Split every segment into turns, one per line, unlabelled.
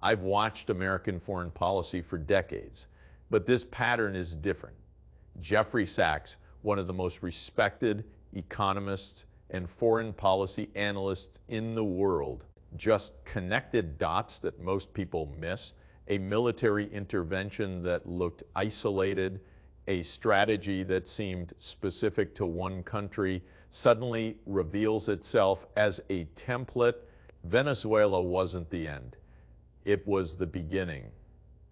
I've watched American foreign policy for decades, but this pattern is different. Jeffrey Sachs, one of the most respected economists and foreign policy analysts in the world, just connected dots that most people miss. A military intervention that looked isolated, a strategy that seemed specific to one country, suddenly reveals itself as a template. Venezuela wasn't the end. It was the beginning,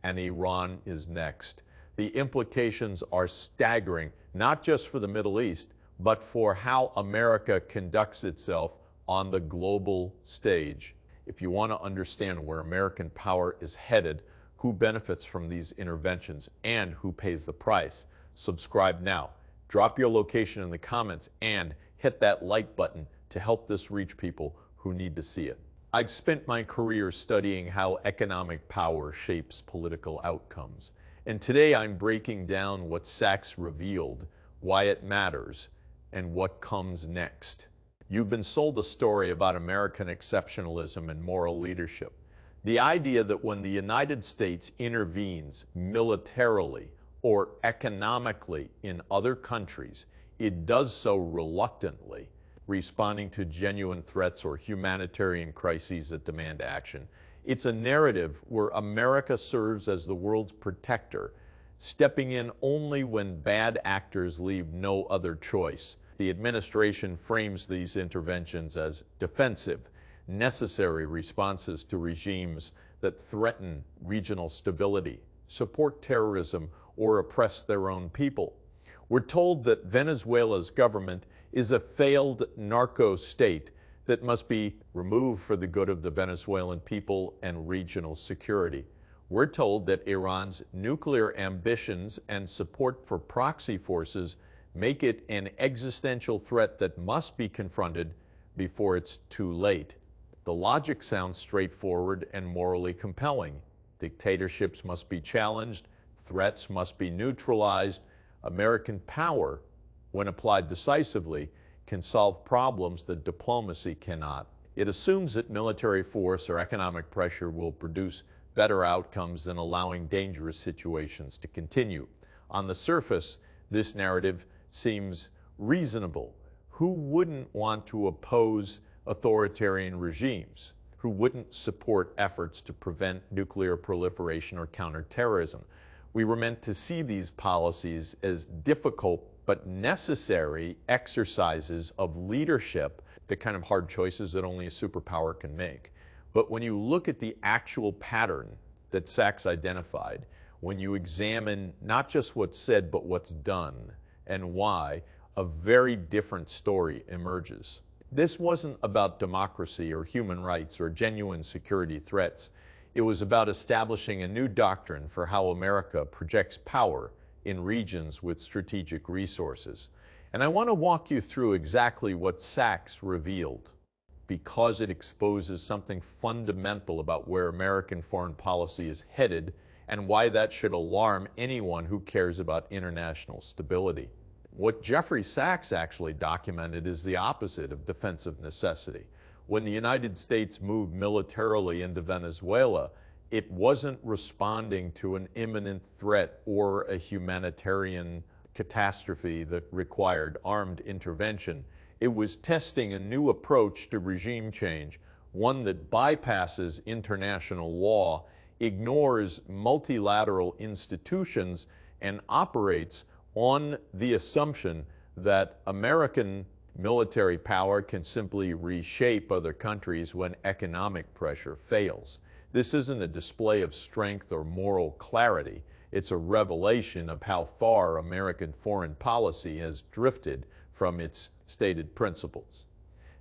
and Iran is next. The implications are staggering, not just for the Middle East, but for how America conducts itself on the global stage. If you want to understand where American power is headed, who benefits from these interventions, and who pays the price, subscribe now. Drop your location in the comments and hit that like button to help this reach people who need to see it. I've spent my career studying how economic power shapes political outcomes. And today I'm breaking down what Sachs revealed, why it matters, and what comes next. You've been sold a story about American exceptionalism and moral leadership. The idea that when the United States intervenes militarily or economically in other countries, it does so reluctantly, responding to genuine threats or humanitarian crises that demand action. It's a narrative where America serves as the world's protector, stepping in only when bad actors leave no other choice. The administration frames these interventions as defensive, necessary responses to regimes that threaten regional stability, support terrorism, or oppress their own people. We're told that Venezuela's government is a failed narco state that must be removed for the good of the Venezuelan people and regional security. We're told that Iran's nuclear ambitions and support for proxy forces make it an existential threat that must be confronted before it's too late. The logic sounds straightforward and morally compelling. Dictatorships must be challenged, threats must be neutralized. American power, when applied decisively, can solve problems that diplomacy cannot. It assumes that military force or economic pressure will produce better outcomes than allowing dangerous situations to continue. On the surface, this narrative seems reasonable. Who wouldn't want to oppose authoritarian regimes? Who wouldn't support efforts to prevent nuclear proliferation or counterterrorism? We were meant to see these policies as difficult but necessary exercises of leadership, the kind of hard choices that only a superpower can make. But when you look at the actual pattern that Sachs identified, when you examine not just what's said but what's done and why, a very different story emerges. This wasn't about democracy or human rights or genuine security threats. It was about establishing a new doctrine for how America projects power in regions with strategic resources. And I want to walk you through exactly what Sachs revealed, because it exposes something fundamental about where American foreign policy is headed and why that should alarm anyone who cares about international stability. What Jeffrey Sachs actually documented is the opposite of defensive necessity. When the United States moved militarily into Venezuela, it wasn't responding to an imminent threat or a humanitarian catastrophe that required armed intervention. It was testing a new approach to regime change, one that bypasses international law, ignores multilateral institutions, and operates on the assumption that American military power can simply reshape other countries when economic pressure fails. This isn't a display of strength or moral clarity. It's a revelation of how far American foreign policy has drifted from its stated principles.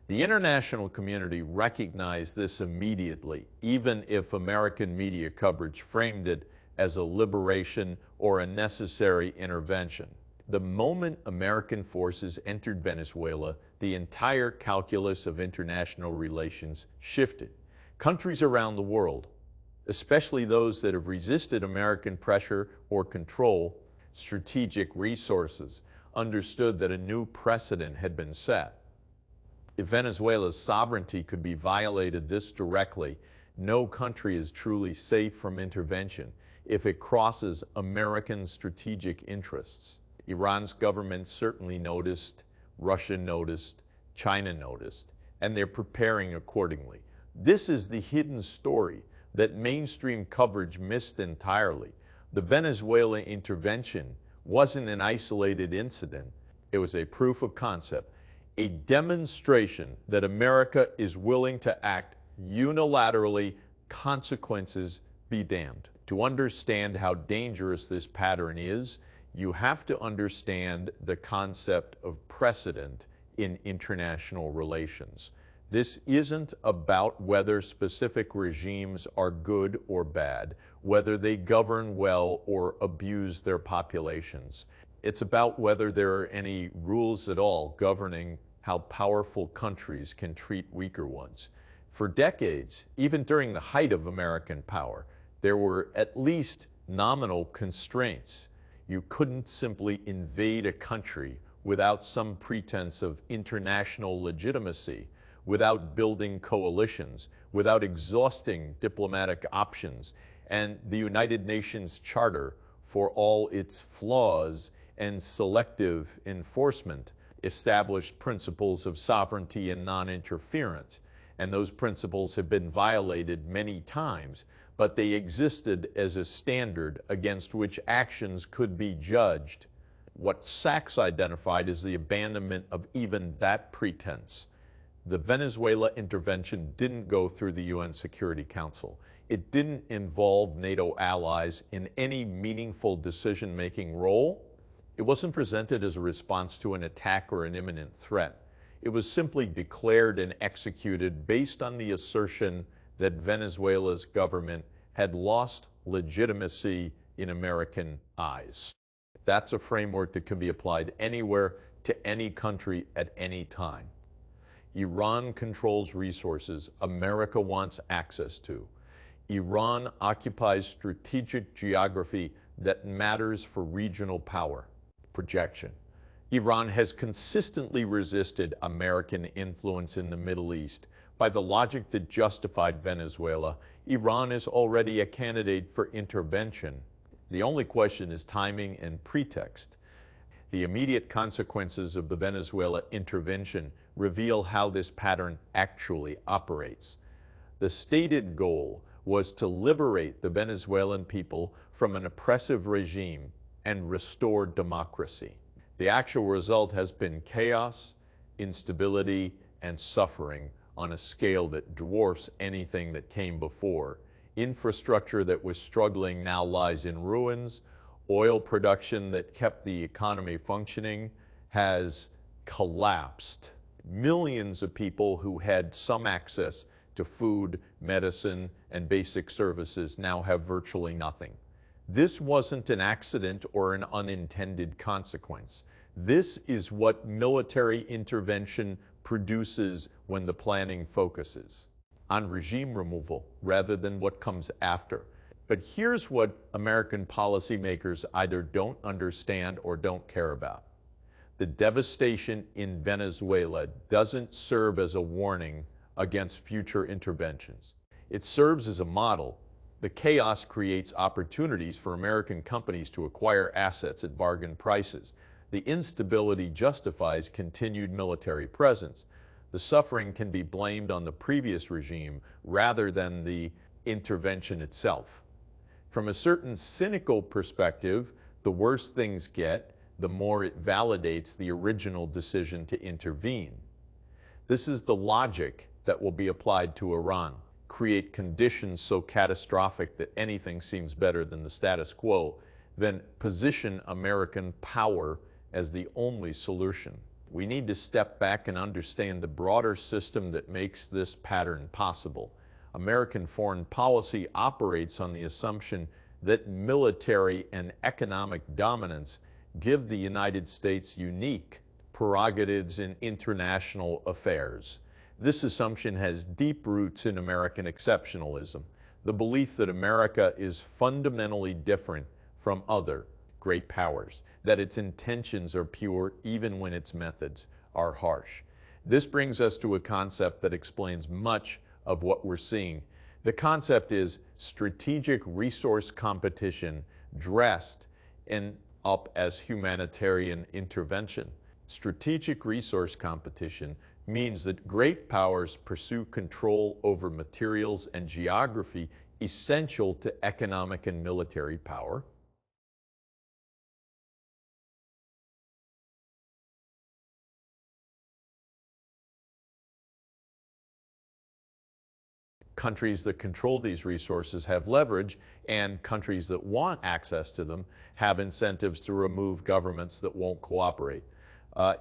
The international community recognized this immediately, even if American media coverage framed it as a liberation or a necessary intervention. The moment American forces entered Venezuela, the entire calculus of international relations shifted. Countries around the world, especially those that have resisted American pressure or control strategic resources, understood that a new precedent had been set. If Venezuela's sovereignty could be violated this directly, No country is truly safe from intervention if it crosses American strategic interests. Iran's government certainly noticed, Russia noticed, China noticed, and they're preparing accordingly. This is the hidden story that mainstream coverage missed entirely. The Venezuela intervention wasn't an isolated incident. It was a proof of concept, a demonstration that America is willing to act unilaterally, consequences be damned. To understand how dangerous this pattern is, you have to understand the concept of precedent in international relations. This isn't about whether specific regimes are good or bad, whether they govern well or abuse their populations. It's about whether there are any rules at all governing how powerful countries can treat weaker ones. For decades, even during the height of American power, there were at least nominal constraints. You couldn't simply invade a country without some pretense of international legitimacy, without building coalitions, without exhausting diplomatic options. And the United Nations Charter, for all its flaws and selective enforcement, established principles of sovereignty and non-interference. And those principles have been violated many times, but they existed as a standard against which actions could be judged. What Sachs identified as the abandonment of even that pretense. The Venezuela intervention didn't go through the UN Security Council. It didn't involve NATO allies in any meaningful decision-making role. It wasn't presented as a response to an attack or an imminent threat. It was simply declared and executed based on the assertion that Venezuela's government had lost legitimacy in American eyes. That's a framework that can be applied anywhere to any country at any time. Iran controls resources America wants access to. Iran occupies strategic geography that matters for regional power. Projection. Iran has consistently resisted American influence in the Middle East. By the logic that justified Venezuela, Iran is already a candidate for intervention. The only question is timing and pretext. The immediate consequences of the Venezuela intervention reveal how this pattern actually operates. The stated goal was to liberate the Venezuelan people from an oppressive regime and restore democracy. The actual result has been chaos, instability, and suffering on a scale that dwarfs anything that came before. Infrastructure that was struggling now lies in ruins. Oil production that kept the economy functioning has collapsed. Millions of people who had some access to food, medicine, and basic services now have virtually nothing. This wasn't an accident or an unintended consequence. This is what military intervention produces when the planning focuses on regime removal rather than what comes after. But here's what American policymakers either don't understand or don't care about. The devastation in Venezuela doesn't serve as a warning against future interventions. It serves as a model. The chaos creates opportunities for American companies to acquire assets at bargain prices. The instability justifies continued military presence. The suffering can be blamed on the previous regime rather than the intervention itself. From a certain cynical perspective, the worse things get, the more it validates the original decision to intervene. This is the logic that will be applied to Iran. Create conditions so catastrophic that anything seems better than the status quo, then position American power as the only solution. We need to step back and understand the broader system that makes this pattern possible. American foreign policy operates on the assumption that military and economic dominance give the United States unique prerogatives in international affairs. This assumption has deep roots in American exceptionalism, the belief that America is fundamentally different from other great powers, that its intentions are pure even when its methods are harsh. This brings us to a concept that explains much of what we're seeing. The concept is strategic resource competition dressed up as humanitarian intervention. Strategic resource competition means that great powers pursue control over materials and geography essential to economic and military power. Countries that control these resources have leverage, and countries that want access to them have incentives to remove governments that won't cooperate.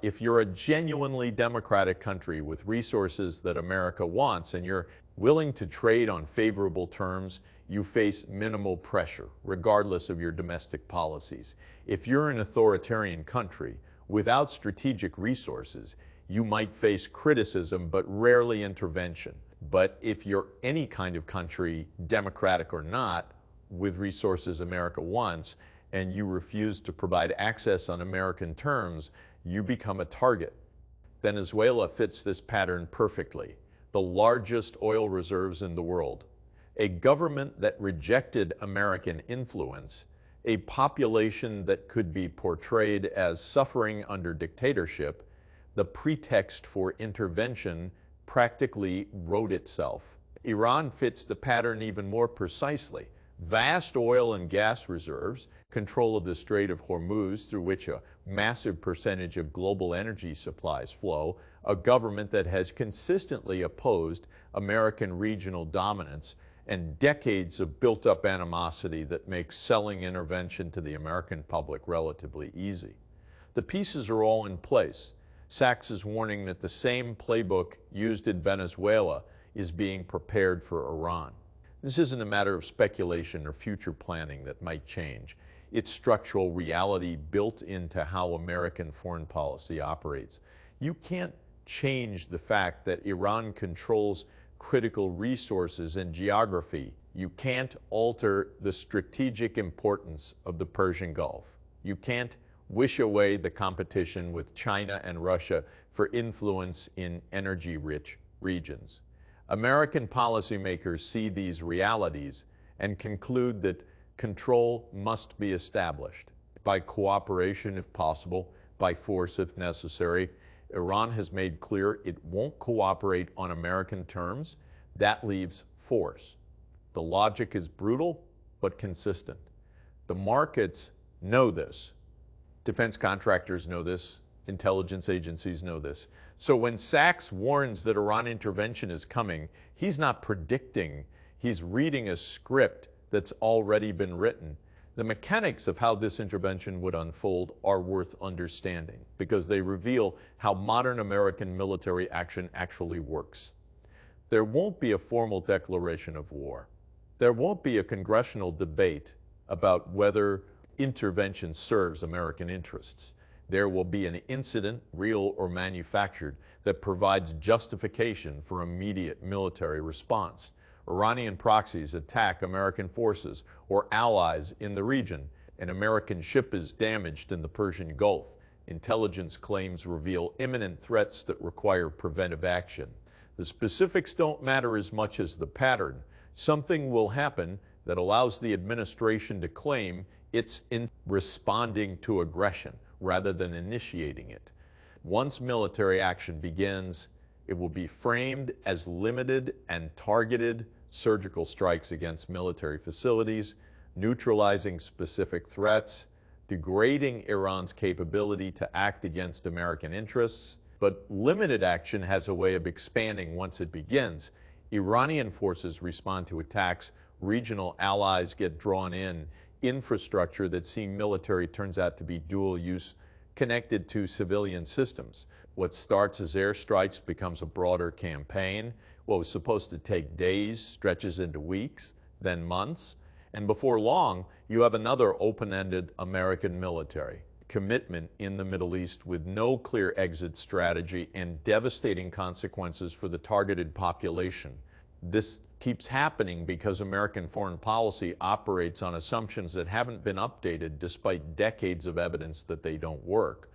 If you're a genuinely democratic country with resources that America wants and you're willing to trade on favorable terms, you face minimal pressure, regardless of your domestic policies. If you're an authoritarian country without strategic resources, you might face criticism but rarely intervention. But if you're any kind of country, democratic or not, with resources America wants, and you refuse to provide access on American terms, you become a target. Venezuela fits this pattern perfectly, the largest oil reserves in the world, a government that rejected American influence, a population that could be portrayed as suffering under dictatorship. The pretext for intervention practically wrote itself. Iran fits the pattern even more precisely. Vast oil and gas reserves, control of the Strait of Hormuz, through which a massive percentage of global energy supplies flow, a government that has consistently opposed American regional dominance, and decades of built-up animosity that makes selling intervention to the American public relatively easy. The pieces are all in place. Sachs is warning that the same playbook used in Venezuela is being prepared for Iran. This isn't a matter of speculation or future planning that might change. It's structural reality built into how American foreign policy operates. You can't change the fact that Iran controls critical resources and geography. You can't alter the strategic importance of the Persian Gulf. You can't wish away the competition with China and Russia for influence in energy-rich regions. American policymakers see these realities and conclude that control must be established by cooperation if possible, by force if necessary. Iran has made clear it won't cooperate on American terms. That leaves force. The logic is brutal but consistent. The markets know this. Defense contractors know this. Intelligence agencies know this. So when Sachs warns that Iran intervention is coming, he's not predicting. He's reading a script that's already been written. The mechanics of how this intervention would unfold are worth understanding because they reveal how modern American military action actually works. There won't be a formal declaration of war. There won't be a congressional debate about whether intervention serves American interests. There will be an incident, real or manufactured, that provides justification for immediate military response. Iranian proxies attack American forces or allies in the region. An American ship is damaged in the Persian Gulf. Intelligence claims reveal imminent threats that require preventive action. The specifics don't matter as much as the pattern. Something will happen that allows the administration to claim it's in responding to aggression rather than initiating it. Once military action begins, it will be framed as limited and targeted surgical strikes against military facilities, neutralizing specific threats, degrading Iran's capability to act against American interests. But limited action has a way of expanding once it begins. Iranian forces respond to attacks, regional allies get drawn in, infrastructure that seemed military turns out to be dual use, connected to civilian systems. What starts as airstrikes becomes a broader campaign. What was supposed to take days stretches into weeks, then months. And before long, you have another open-ended American military commitment in the Middle East with no clear exit strategy and devastating consequences for the targeted population. This keeps happening because American foreign policy operates on assumptions that haven't been updated despite decades of evidence that they don't work.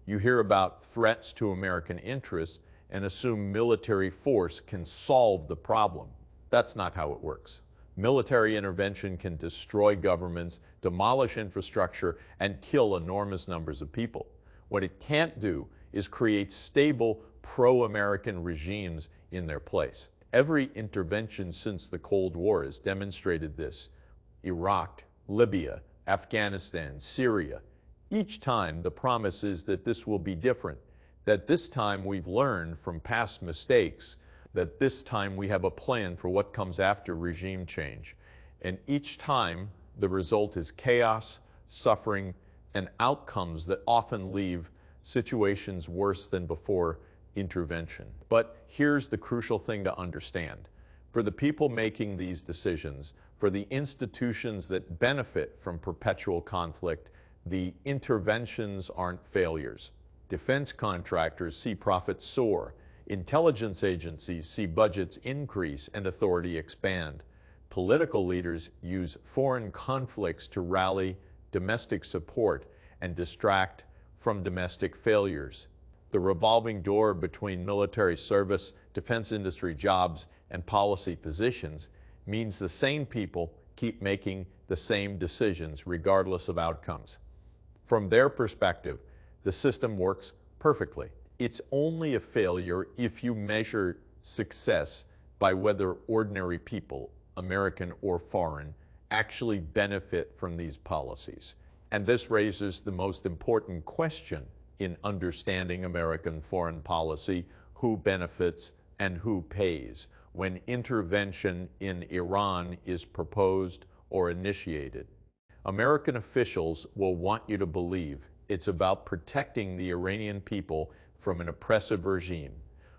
You hear about threats to American interests and assume military force can solve the problem. That's not how it works. Military intervention can destroy governments, demolish infrastructure, and kill enormous numbers of people. What it can't do is create stable, pro-American regimes in their place. Every intervention since the Cold War has demonstrated this. Iraq, Libya, Afghanistan, Syria. Each time the promise is that this will be different, that this time we've learned from past mistakes, that this time we have a plan for what comes after regime change. And each time the result is chaos, suffering, and outcomes that often leave situations worse than before intervention. But here's the crucial thing to understand. For the people making these decisions, for the institutions that benefit from perpetual conflict, the interventions aren't failures. Defense contractors see profits soar. Intelligence agencies see budgets increase and authority expand. Political leaders use foreign conflicts to rally domestic support and distract from domestic failures. The revolving door between military service, defense industry jobs, and policy positions means the same people keep making the same decisions regardless of outcomes. From their perspective, the system works perfectly. It's only a failure if you measure success by whether ordinary people, American or foreign, actually benefit from these policies. And this raises the most important question in understanding American foreign policy: who benefits and who pays when intervention in Iran is proposed or initiated. American officials will want you to believe it's about protecting the Iranian people from an oppressive regime,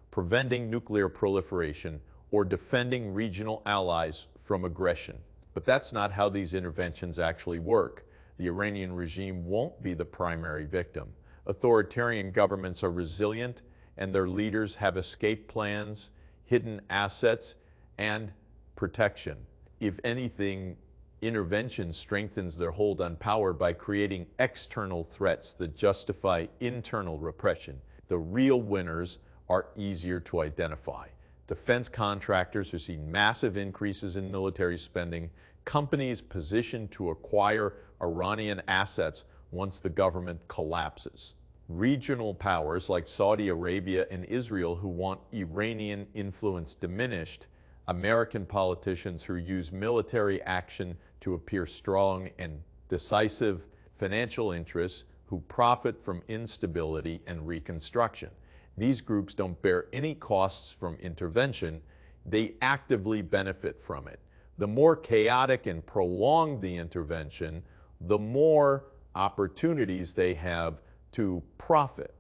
preventing nuclear proliferation, or defending regional allies from aggression. But that's not how these interventions actually work. The Iranian regime won't be the primary victim. Authoritarian governments are resilient, and their leaders have escape plans, hidden assets, and protection. If anything, intervention strengthens their hold on power by creating external threats that justify internal repression. The real winners are easier to identify. Defense contractors who see massive increases in military spending, companies positioned to acquire Iranian assets once the government collapses. Regional powers like Saudi Arabia and Israel who want Iranian influence diminished, American politicians who use military action to appear strong and decisive, financial interests who profit from instability and reconstruction. These groups don't bear any costs from intervention, they actively benefit from it. The more chaotic and prolonged the intervention, the more opportunities they have to profit.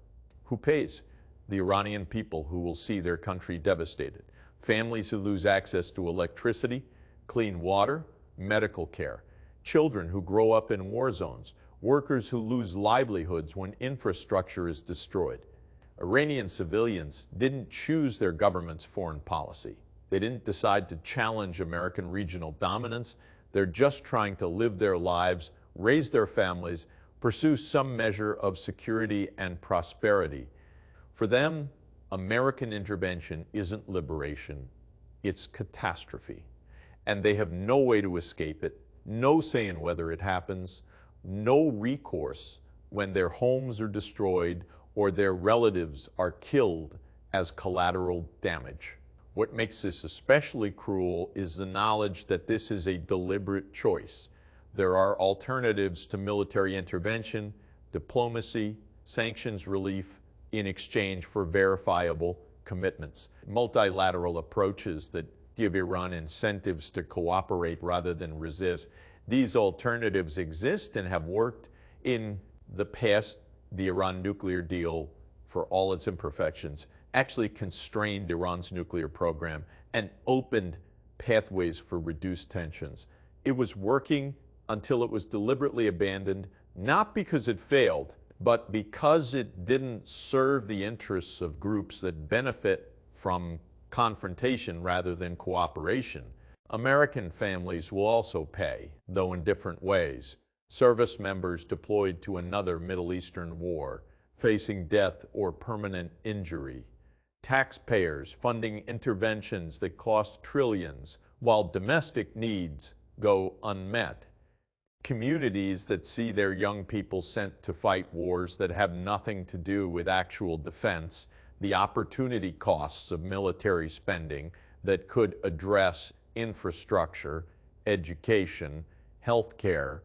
Who pays? The Iranian people, who will see their country devastated. Families who lose access to electricity, clean water, medical care. Children who grow up in war zones. Workers who lose livelihoods when infrastructure is destroyed. Iranian civilians didn't choose their government's foreign policy. They didn't decide to challenge American regional dominance. They're just trying to live their lives, raise their families, pursue some measure of security and prosperity. For them, American intervention isn't liberation, it's catastrophe. And they have no way to escape it, no say in whether it happens, no recourse when their homes are destroyed or their relatives are killed as collateral damage. What makes this especially cruel is the knowledge that this is a deliberate choice. There are alternatives to military intervention, diplomacy, sanctions relief in exchange for verifiable commitments. Multilateral approaches that give Iran incentives to cooperate rather than resist. These alternatives exist and have worked in the past. The Iran nuclear deal, for all its imperfections, actually constrained Iran's nuclear program and opened pathways for reduced tensions. It was working until it was deliberately abandoned, not because it failed, but because it didn't serve the interests of groups that benefit from confrontation rather than cooperation. American families will also pay, though in different ways. Service members deployed to another Middle Eastern war, facing death or permanent injury. taxpayers funding interventions that cost trillions, while domestic needs go unmet. Communities that see their young people sent to fight wars that have nothing to do with actual defense, the opportunity costs of military spending that could address infrastructure, education, healthcare.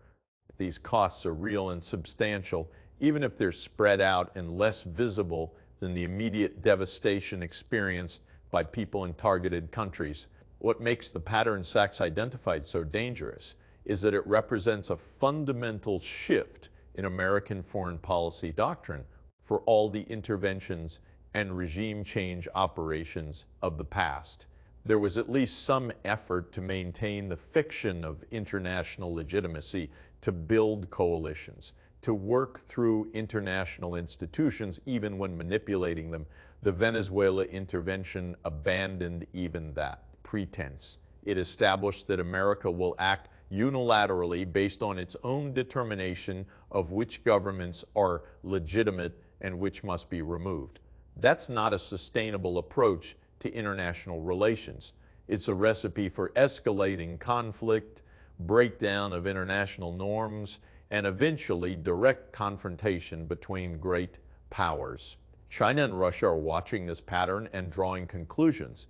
These costs are real and substantial, even if they're spread out and less visible than the immediate devastation experienced by people in targeted countries. What makes the pattern Sachs identified so dangerous is that it represents a fundamental shift in American foreign policy doctrine for all the interventions and regime change operations of the past. There was at least some effort to maintain the fiction of international legitimacy, to build coalitions, to work through international institutions even when manipulating them. The Venezuela intervention abandoned even that pretense. It established that America will act unilaterally based on its own determination of which governments are legitimate and which must be removed. That's not a sustainable approach to international relations. It's a recipe for escalating conflict, breakdown of international norms, and eventually direct confrontation between great powers. China and Russia are watching this pattern and drawing conclusions.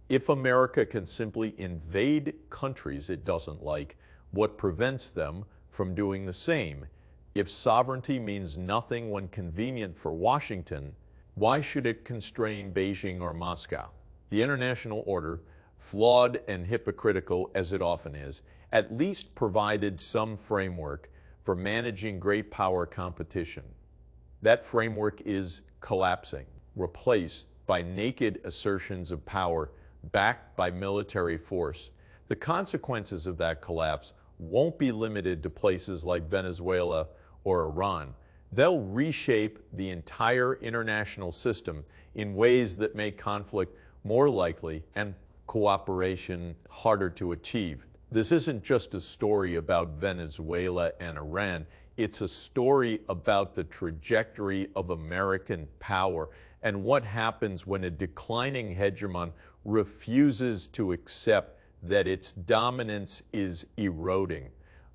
If America can simply invade countries it doesn't like, what prevents them from doing the same? If sovereignty means nothing when convenient for Washington, why should it constrain Beijing or Moscow? The international order, flawed and hypocritical as it often is, at least provided some framework for managing great power competition. That framework is collapsing, replaced by naked assertions of power backed by military force. The consequences of that collapse won't be limited to places like Venezuela or Iran. They'll reshape the entire international system in ways that make conflict more likely and cooperation harder to achieve. This isn't just a story about Venezuela and Iran. It's a story about the trajectory of American power and what happens when a declining hegemon refuses to accept that its dominance is eroding.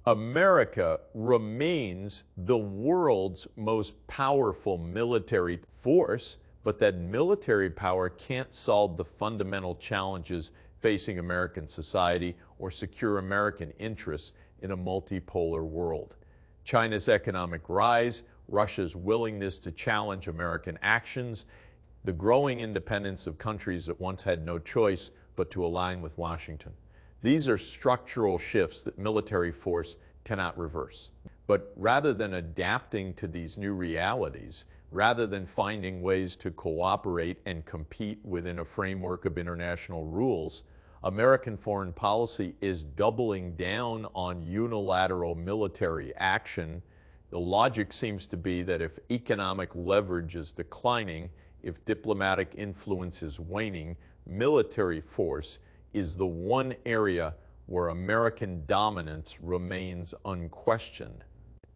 America remains the world's most powerful military force, but that military power can't solve the fundamental challenges facing American society or secure American interests in a multipolar world. China's economic rise, Russia's willingness to challenge American actions, the growing independence of countries that once had no choice but to align with Washington. These are structural shifts that military force cannot reverse. But rather than adapting to these new realities, rather than finding ways to cooperate and compete within a framework of international rules, American foreign policy is doubling down on unilateral military action. The logic seems to be that if economic leverage is declining, if diplomatic influence is waning, military force is the one area where American dominance remains unquestioned.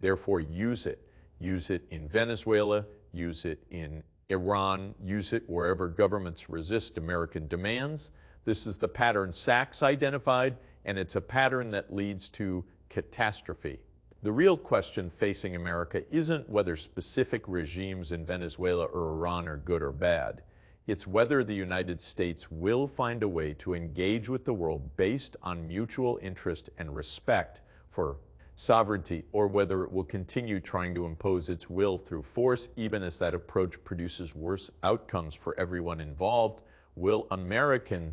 Therefore, use it. Use it in Venezuela, use it in Iran, use it wherever governments resist American demands. This is the pattern Sachs identified, and it's a pattern that leads to catastrophe. The real question facing America isn't whether specific regimes in Venezuela or Iran are good or bad. It's whether the United States will find a way to engage with the world based on mutual interest and respect for sovereignty, or whether it will continue trying to impose its will through force, even as that approach produces worse outcomes for everyone involved. Will American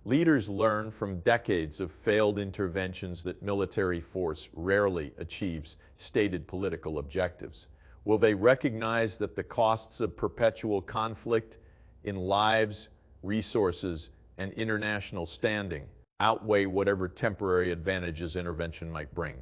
leaders learn from decades of failed interventions that military force rarely achieves stated political objectives? Will they recognize that the costs of perpetual conflict in lives, resources, and international standing outweigh whatever temporary advantages intervention might bring?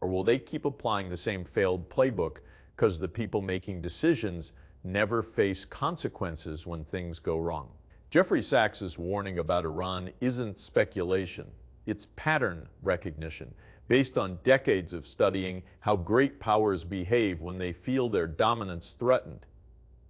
Or will they keep applying the same failed playbook because the people making decisions never face consequences when things go wrong? Jeffrey Sachs' warning about Iran isn't speculation. It's pattern recognition, based on decades of studying how great powers behave when they feel their dominance threatened.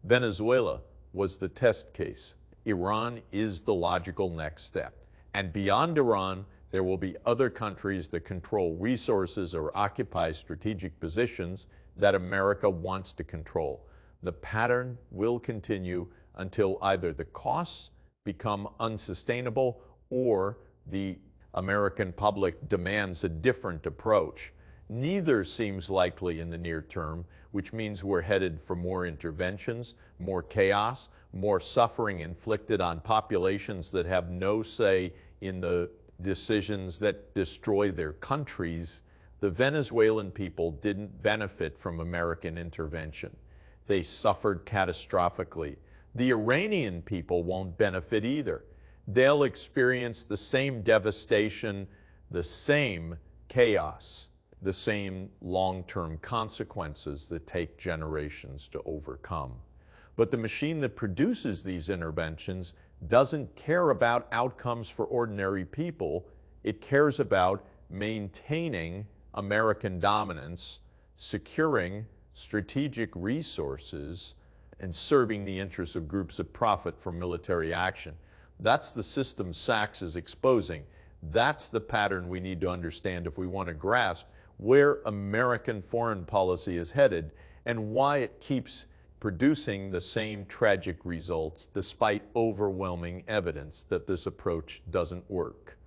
Venezuela, was the test case. Iran is the logical next step. And beyond Iran, there will be other countries that control resources or occupy strategic positions that America wants to control. The pattern will continue until either the costs become unsustainable or the American public demands a different approach. Neither seems likely in the near term, which means we're headed for more interventions, more chaos, more suffering inflicted on populations that have no say in the decisions that destroy their countries. The Venezuelan people didn't benefit from American intervention. They suffered catastrophically. The Iranian people won't benefit either. They'll experience the same devastation, the same chaos, the same long-term consequences that take generations to overcome. But the machine that produces these interventions doesn't care about outcomes for ordinary people. It cares about maintaining American dominance, securing strategic resources, and serving the interests of groups of profit from military action. That's the system Sachs is exposing. That's the pattern we need to understand if we want to grasp where American foreign policy is headed and why it keeps producing the same tragic results despite overwhelming evidence that this approach doesn't work.